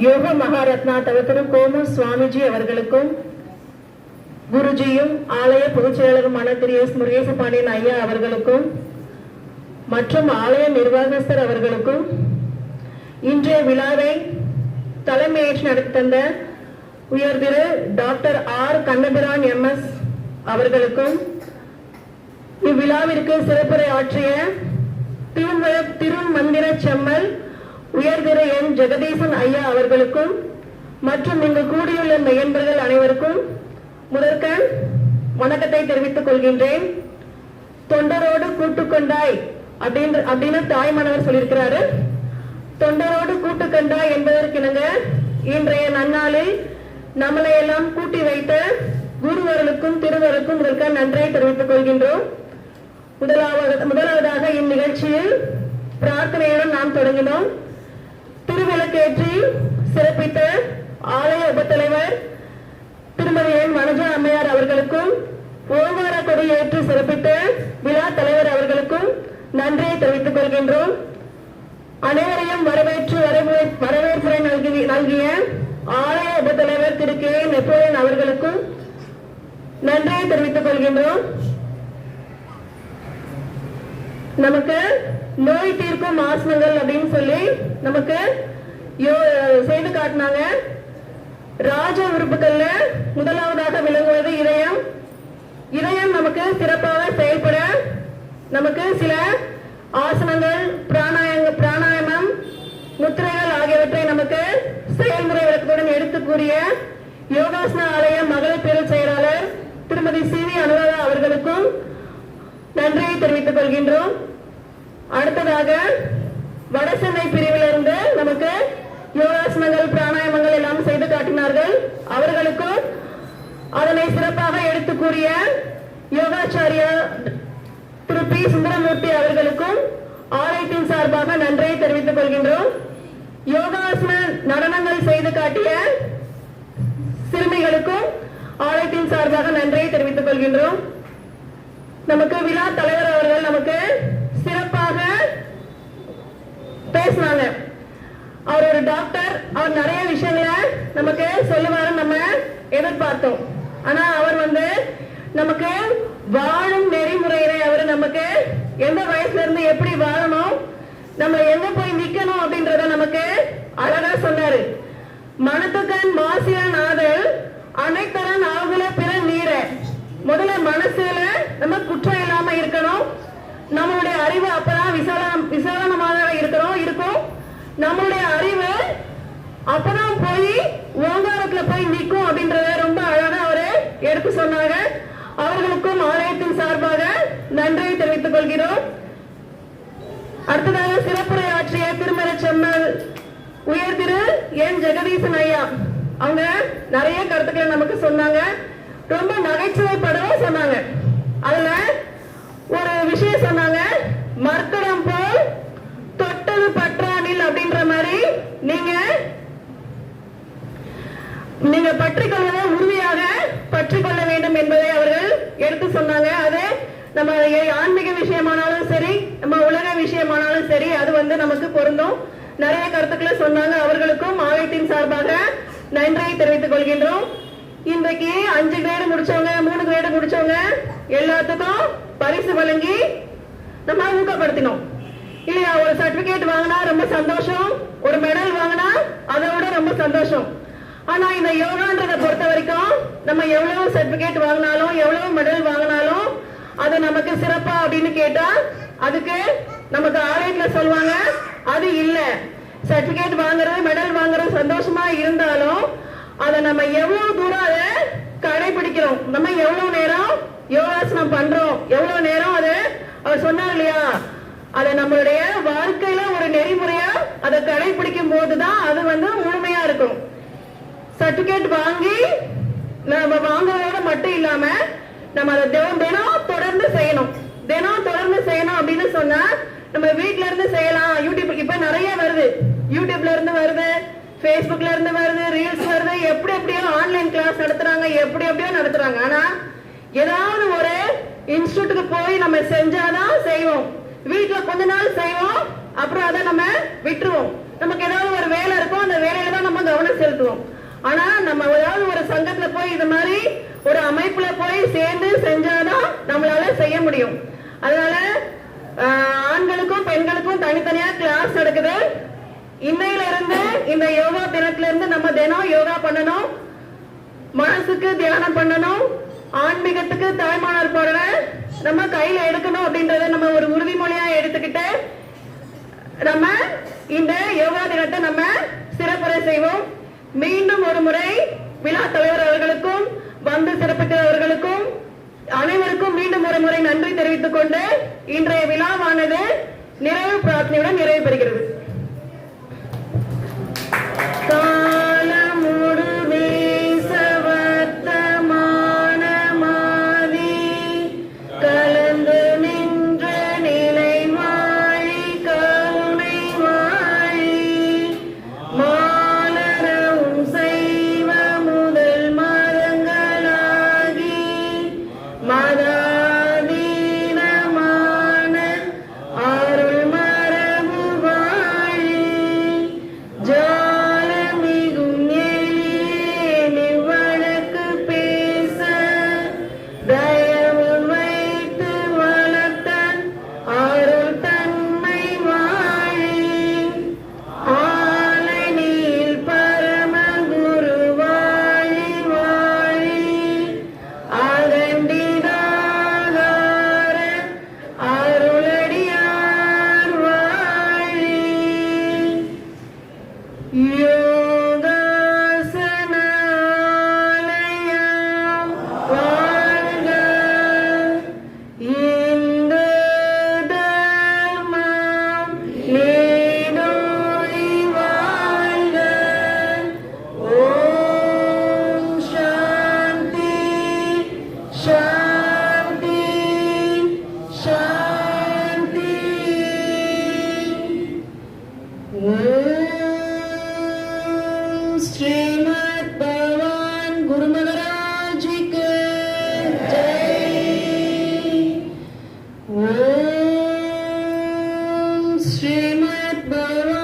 யோக மகாரத்னா தவத்திரு கோமு சுவாமிஜி அவர்களுக்கும் குருஜியும் ஆலய பொதுச் செயலருமான திரு எஸ் முருகேசபாண்டியன் ஐயா அவர்களுக்கும் மற்றும் ஆலய நிர்வாகஸ்தர் அவர்களுக்கும் இன்றைய விழாவை தலைமையேற்று நடத்தி தந்த உயர் திரு டாக்டர் ஆர் கண்ணபிரான் எம்எஸ் அவர்களுக்கும் இவ்விழாவிற்கு சிறப்புரை ஆற்றிய திருமந்திர செம்மல் உயர் திரு என் ஜெகதீசன் ஐயா அவர்களுக்கும் மற்றும் இங்கு கூடியுள்ள மெய்யன்பர்கள் அனைவருக்கும் முதற்கண் வணக்கத்தை தெரிவித்துக் கொள்கின்றேன். தொண்டரோடு கூட்டுக்கொண்டாய் அப்படின்னு தாய்மானவர் சொல்லியிருக்கிறாரு. தொண்டரோடு கூட்டுக்கொண்டாய் என்பதற்கிணங்க இன்றைய நன்னாளில் நம்மளை எல்லாம் கூட்டி வைத்த குருவர்களுக்கும் திருவருக்கும் முதற்கண் நன்றியை தெரிவித்துக் கொள்கின்றோம். முதலாவதாக இந்நிகழ்ச்சியில் பிரார்த்தனையுடன் நாம் தொடங்கினோம். திருவிளக்கேற்றி சிறப்பித்த ஆலய உபத்தலைவர் திருமதி என் மனோஜா அம்மையார் அவர்களுக்கும் ஓங்கார கொடியேற்று சிறப்பித்த விழா தலைவர் அவர்களுக்கும் நன்றியை தெரிவித்துக் கொள்கின்றோம். அனைவரையும் வரவேற்புரை நல்கிய ஆலய உபத்தலைவர் திரு கே நெப்போலியன் அவர்களுக்கும் நன்றியை தெரிவித்துக் கொள்கின்றோம். நமக்கு நோய் தீர்க்கும் ஆசனங்கள் அப்படின்னு சொல்லி நமக்கு செய்து காட்டினாங்க. ராஜ உறுப்புகள்ல முதலாவதாக விளங்குவது இதயம். இதயம் நமக்கு சிறப்பாக செயல்பட நமக்கு சில ஆசனங்கள், பிராணாயாமம், முத்திரைகள் ஆகியவற்றை நமக்கு செயல்முறை விளக்கத்துடன் எடுத்து கூறிய யோகாசன ஆலய மகளிர் பேரவை செயலாளர் திருமதி சி வி அனுராதா அவர்களுக்கும் நன்றியை தெரிவித்துக் கொள்கின்றோம். அடுத்ததாக வடசென்னை பிரிவிலிருந்து நமக்கு யோகாசனங்கள், பிராணாயாமங்கள் எல்லாம் செய்து காட்டினார்கள். அவர்களுக்கும் அதனை சிறப்பாக எடுத்து கூறிய யோகாச்சாரியா திரு பி சுந்தரமூர்த்தி அவர்களுக்கும் ஆலயத்தின் சார்பாக நன்றியை தெரிவித்துக் கொள்கின்றோம். யோகாசன நடனங்கள் செய்து காட்டிய சிறுமிகளுக்கும் ஆலயத்தின் சார்பாக நன்றியை தெரிவித்துக் கொள்கின்றோம். நமக்கு விழா தலைவர் அவர்கள் நமக்கு சிறப்பாக பேசினாங்க. அவர் ஒரு டாக்டர், அவர் நிறைய விஷயங்களை நமக்கு சொல்லுவாரு நம்ம எதிர்பார்த்தோம். ஆனா அவர் நமக்கு வாழும் நெறிமுறையில அவர் நமக்கு எந்த வயசுல இருந்து எப்படி வாழணும், நம்ம எங்க போய் நிக்கணும் அப்படின்றத நமக்கு அழகா சொன்னாரு. மனத்துக்கண் மாசில நாதல் அனைத்தரன் ஆகுல பிற நீர. முதல்ல மனசுல நம்ம குற்றம் இல்லாம இருக்கணும். நம்மளுடைய அறிவு அப்பதான் விசாலமாக இருக்கும். நம்மளுடைய அறிவு அப்பதான் போய் ஓங்காரத்துல போய் நிற்கும் அப்படின்றத ரொம்ப அழகா அவரு எடுத்து சொன்னாங்க. அவர்களுக்கும் ஆலயத்தின் சார்பாக நன்றியை தெரிவித்துக் கொள்கிறோம். அடுத்ததாக சிறப்புரை ஆற்றிய திருமலை செம்மல் உயர் திரு என் ஜெகதீசன் ஐயா அவங்க நிறைய கருத்துக்களை நமக்கு சொன்னாங்க. ரொம்ப நகைச்சுவைப்படவும் சொன்னாங்க. அதுல ஒரு விஷயம் சொன்னாங்க, மர்க்கடம் போல் தொட்டது பற்றானில் அப்படின்ற மாதிரி நீங்க பற்றிக்கொள்வதை உறுதியாக பற்றிக்கொள்ள வேண்டும் என்பதை அவர்கள் எடுத்து சொன்னாங்க. அது நம்ம ஆன்மீக விஷயமானாலும் சரி, நம்ம உலக விஷயமானாலும் சரி, அது நமக்கு பொருந்தும். நிறைய கருத்துக்களை சொன்னாங்க. அவர்களுக்கும் ஆலயத்தின் சார்பாக நன்றியை தெரிவித்துக் கொள்கின்றோம். இன்றைக்கு 5 கிரேடு முடிச்சவங்க, 3 கிரேடு முடிச்சவங்க எல்லாத்துக்கும் பரிசு வழங்கி நம்ம ஊக்கப்படுத்தினோம் இல்லையா? ஒரு சர்டிபிகேட் வாங்கினா ரொம்ப சந்தோஷம், ஒரு மெடல் வாங்கினா அதை விட ரொம்ப சந்தோஷம். ஆனா இந்த யோகான்றதை பொறுத்த வரைக்கும் நம்ம எவ்வளவு சர்டிபிகேட் வாங்கினாலும், எவ்வளவு மெடல் வாங்கினாலும் அது நமக்கு சிறப்பா அப்படின்னு கேட்டா அதுக்கு நமக்கு ஆலயத்துல சொல்லுவாங்க அது இல்ல. சர்டிபிகேட் வாங்குறது, மெடல் வாங்குறது சந்தோஷமா இருந்தாலும் அதை நம்ம எவ்வளவு தூரம் அதை கடைபிடிக்கிறோம், நம்ம எவ்வளவு நேரம் யோகாசனம் பண்றோம், எவ்வளவு நேரம் அது அவர் சொன்னார் இல்லையா, அதை நம்மளுடைய வாழ்க்கையில ஒரு நெறிமுறையா அதை கடைபிடிக்கும் போதுதான் அது முழுமையா இருக்கும். சர்டிபிகேட் வாங்கி நம்ம வாங்குறதோட மட்டும் இல்லாம நம்ம அதை தினம் தொடர்ந்து செய்யணும். தினம் தொடர்ந்து செய்யணும் அப்படின்னு சொன்னா நம்ம வீட்டுல இருந்து செய்யலாம். யூடியூப் இப்ப நிறைய வருது, யூடியூப்ல இருந்து வருது, பேஸ்புக்ல இருந்து வருது, ரீல்ஸ் வருது, எப்படியோ ஆன்லைன் கிளாஸ் நடத்துறாங்க, எப்படியோ நடத்துறாங்க. ஆனா ஏதாவது ஒரு இன்ஸ்டிடியூட்டுக்கு போய் நம்ம செஞ்சாதான் செய்வோம். வீட்டுல கொஞ்ச நாள் செய்வோம், அப்புறம் அதை நம்ம விட்டுருவோம். நமக்கு ஏதாவது ஒரு வேலை இருக்கும், அந்த வேலையில தான் நம்ம செலுத்துவோம். ஆனா நம்ம ஏதாவது ஒரு சங்கத்துல போய் இது மாதிரி ஒரு அமைப்புல போய் சேர்ந்து செஞ்சாதான் நம்மளால செய்ய முடியும். அதனால ஆண்களுக்கும் பெண்களுக்கும் தனித்தனியா கிளாஸ் நடக்குது. இன்னையில இருந்து இந்த யோகா தினத்துல இருந்து நம்ம தினம் யோகா பண்ணணும், மனசுக்கு தியானம் பண்ணணும், ஆன்மீகத்துக்கு தாய்மானவர் போற நம்ம கையில எடுக்கணும் அப்படின்றத நம்ம ஒரு உறுதிமொழியா எடுத்துக்கிட்டு நம்ம இந்த யோகா தினத்தை நம்ம சிறப்புரை செய்வோம். மீண்டும் ஒரு முறை விழா தலைவர் அவர்களுக்கும் வந்து சிறப்பித்தவர்களுக்கும் அனைவருக்கும் மீண்டும் ஒரு முறை நன்றி தெரிவித்துக் கொண்டு இன்றைய விழாவானது நிறைவு பிரார்த்தனையுடன் நிறைவு பெறுகிறது. श्रीमद् भगवान गुरु महाराज की जय। ओम श्रीमद् भगवान